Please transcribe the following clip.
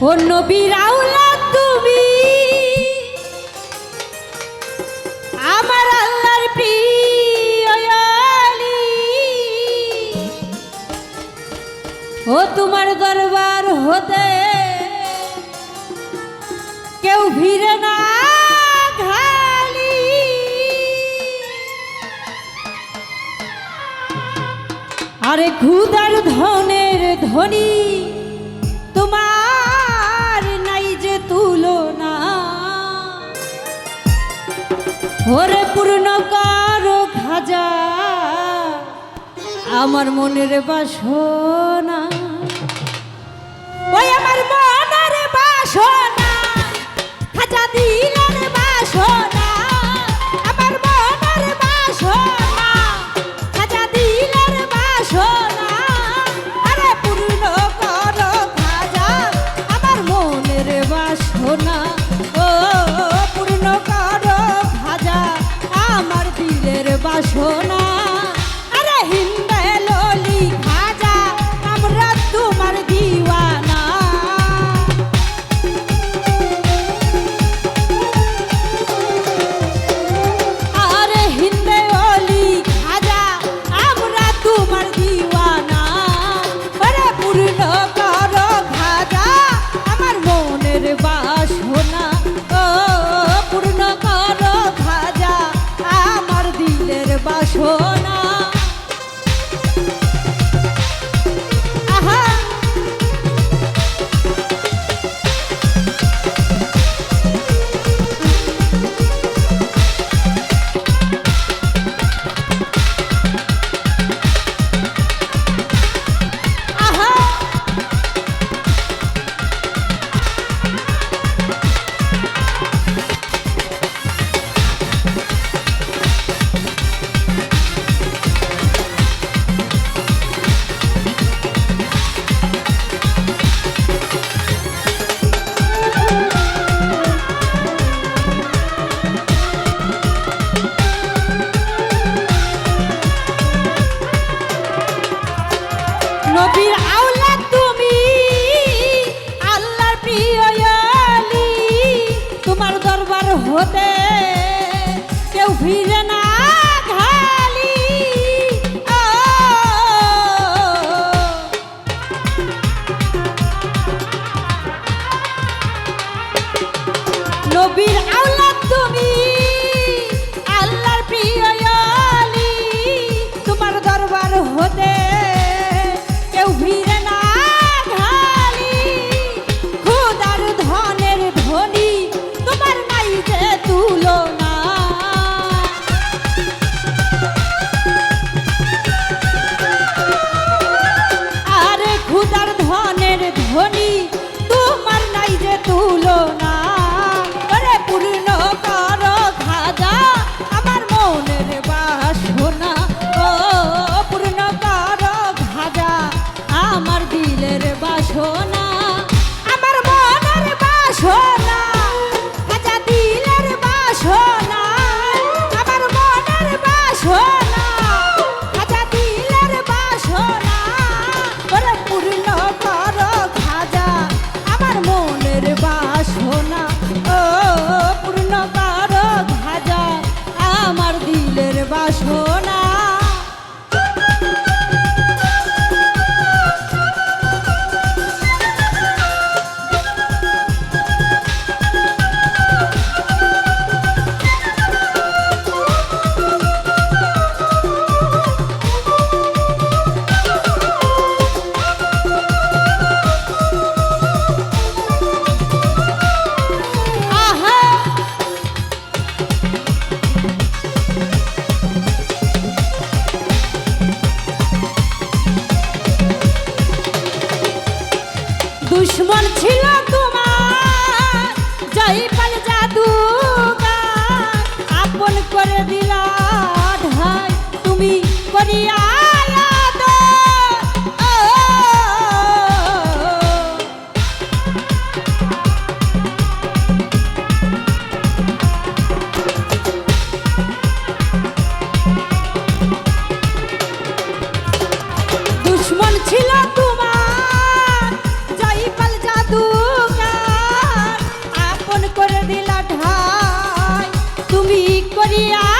ও নবীর আওলাদ তুমি, আমার আল্লাহর প্রিয় আলী। ও তোমার দরবার হতে কেউ ভিড়ে না খালি। আরে ক্ষুধার ধনের ধনী তোমার নাই যে তুলনা। ওরে পূর্ণ করো খাজা আমার মনের বাসনা। ওই আমার মনের বাসনা খাজা দিলের বাসনা। আমার মনের বাসনা খাজা দিলের বাসনা। আরে পূর্ণ করো খাজা আমার মনের বাসনা। ও পূর্ণ করো খাজা আমার দিলের বাসনা। আরে হিন্দে ললি খাজা আমরা তোমার দিওয়ানা। আরে হিন্দে ললি খাজা আমরা তোমার দিওয়ানা। আরে পূর্ণ করো খাজা আমার মনের বাসনা। ও পূর্ণ করো খাজা আমার দিলের বাসনা। নবীর আওলাদ তুমি, আল্লাহর প্রিয় আলী। তোমার দরবার হতে কেউ ফিরে না খালি। নবীর আওলাদ তুমি, আল্লাহর প্রিয় আলী। তোমার দরবার হতে কেউ ভিড়ে না খালি। ক্ষুধার ধনের ধনী তোমার নাই যে তুলনা। আরে ক্ষুধার ধনের ধনী তোমার নাই যে তুলনা। আরে পূর্ণ করো খাজা আমার মনের বাসনা। ও পূর্ণ করো খাজা আমার দিলের বাসনা। আমার মনের বাসনা খাজা দিলের বাসনা। আমার মনের বাসনা খাজা দিলের বাসনা। ওরে পূর্ণ করো খাজা আমার মনের বাসনা। ও পূর্ণ করো খাজা আমার দিলের বাসনা। দুশ্মন ছিল তোমার জয়পাল জাদুগার। আপন করে দিলা ঢাই তুমি করিয়া দুশ্মন ছিল তোমার জয়পাল জাদুগার। দিয়া